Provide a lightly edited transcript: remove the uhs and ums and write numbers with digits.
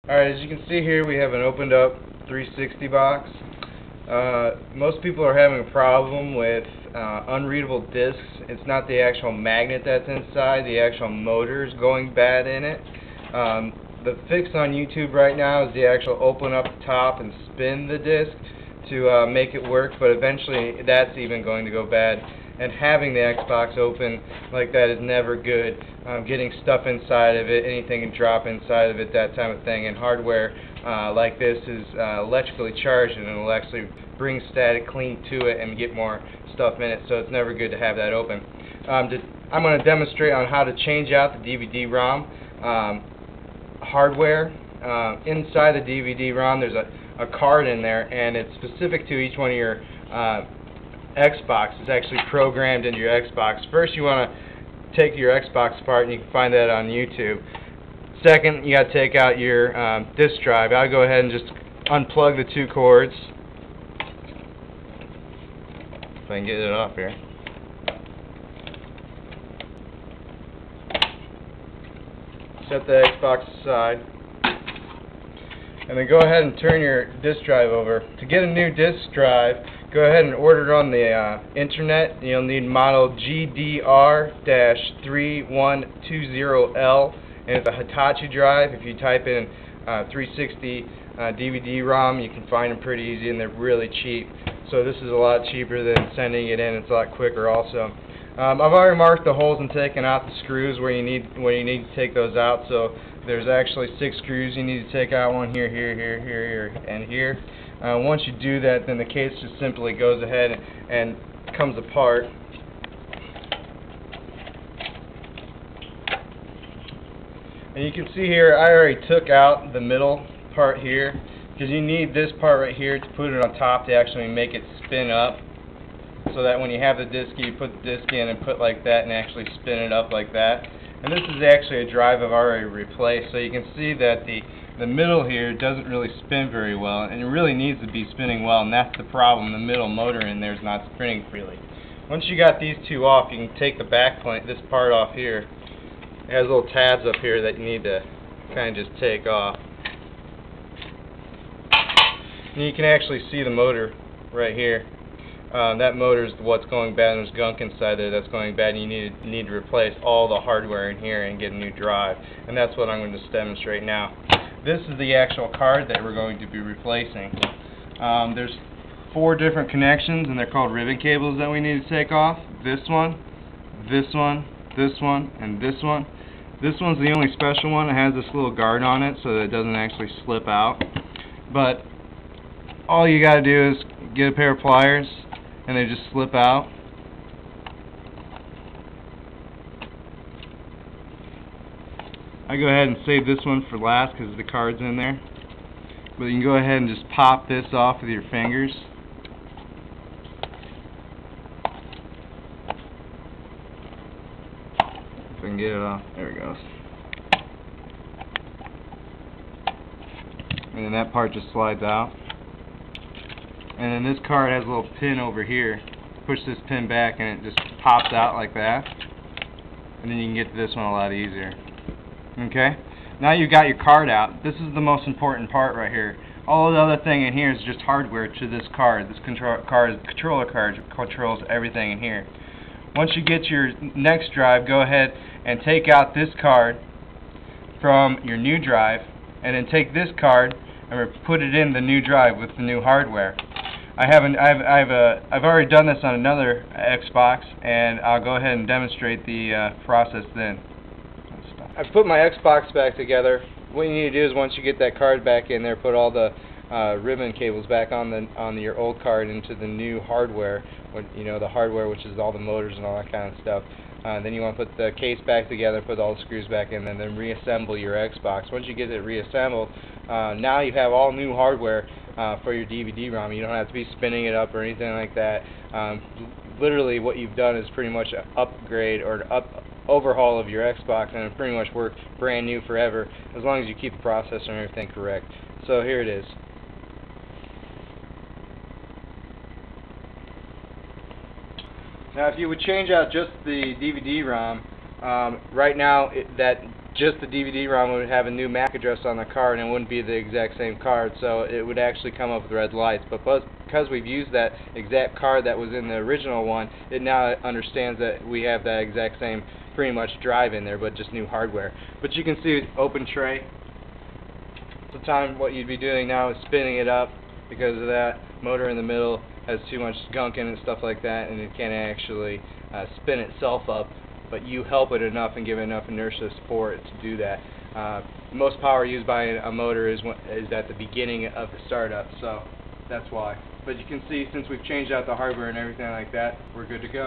Alright, as you can see here, we have an opened up 360 box. Most people are having a problem with unreadable discs. It's not the actual magnet that's inside, the actual motor is going bad in it. The fix on YouTube right now is the actual open up the top and spin the disc to make it work, but eventually that's even going to go bad. And having the Xbox open like that is never good. Getting stuff inside of it, anything can drop inside of it, that type of thing. And hardware like this is electrically charged, and it will actually bring static clean to it and get more stuff in it, so it's never good to have that open. I'm going to demonstrate on how to change out the DVD-ROM hardware. Inside the DVD-ROM there's a card in there, and it's specific to each one of your Xbox. It's actually programmed into your Xbox. First, you want to take your Xbox apart, and you can find that on YouTube. Second, you got to take out your disk drive. I'll go ahead and just unplug the two cords. If I can get it off here. Set the Xbox aside. And then go ahead and turn your disk drive over. To get a new disk drive, go ahead and order it on the internet. You'll need model GDR-3120L, and it's a Hitachi drive. If you type in 360 DVD-ROM, you can find them pretty easy, and they're really cheap. So this is a lot cheaper than sending it in. It's a lot quicker also. I've already marked the holes and taken out the screws where you need to take those out. So there's actually 6 screws you need to take out. One here, here, and here. Once you do that, then the case just simply goes ahead and comes apart. And you can see here, I already took out the middle part here, because you need this part right here to put it on top to actually make it spin up, so that when you have the disc, you put the disc in and put like that and actually spin it up like that. And this is actually a drive I've already replaced, so you can see that the middle here doesn't really spin very well, and it really needs to be spinning well, and that's the problem. The middle motor in there is not spinning freely. Once you got these two off, you can take the back plate, this part off here. It has little tabs up here that you need to kind of just take off. And you can actually see the motor right here. That motor is what's going bad, and there's gunk inside there that's going bad, and you need to replace all the hardware in here and get a new drive. And that's what I'm going to demonstrate now. This is the actual card that we're going to be replacing. There's 4 different connections, and they're called ribbon cables that we need to take off. This one, this one, this one, and this one. This one's the only special one. It has this little guard on it so that it doesn't actually slip out. But all you got to do is get a pair of pliers, and they just slip out. I go ahead and save this one for last because the card's in there. But you can go ahead and just pop this off with your fingers. If I can get it off. There it goes. And then that part just slides out. And then this card has a little pin over here. Push this pin back and it just pops out like that. And then you can get to this one a lot easier. Okay? Now you got your card out. This is the most important part right here. All the other thing in here is just hardware to this card. This controller card controls everything in here. Once you get your next drive, go ahead and take out this card from your new drive, and then take this card and put it in the new drive with the new hardware. I've already done this on another Xbox, and I'll go ahead and demonstrate the process then. I've put my Xbox back together. What you need to do is, once you get that card back in there, put all the ribbon cables back on your old card into the new hardware. The hardware, which is all the motors and all that kind of stuff. Then you want to put the case back together, put all the screws back in, and then reassemble your Xbox. Once you get it reassembled, now you have all new hardware for your DVD-ROM. You don't have to be spinning it up or anything like that. Literally, what you've done is pretty much an upgrade or an overhaul of your Xbox, and it pretty much works brand new forever, as long as you keep the processor and everything correct. So here it is. Now, if you would change out just the DVD-ROM, right now that just the DVD-ROM would have a new MAC address on the card and it wouldn't be the exact same card, so it would actually come up with red lights. But because we've used that exact card that was in the original one, it now understands that we have that exact same pretty much drive in there, but just new hardware. But you can see open tray. Sometimes what you'd be doing now is spinning it up because of that motor in the middle has too much gunk in it and stuff like that, and it can't actually spin itself up, but you help it enough and give it enough inertia for it to do that. Most power used by a motor is at the beginning of the startup, so that's why. But you can see, since we've changed out the hardware and everything like that, we're good to go.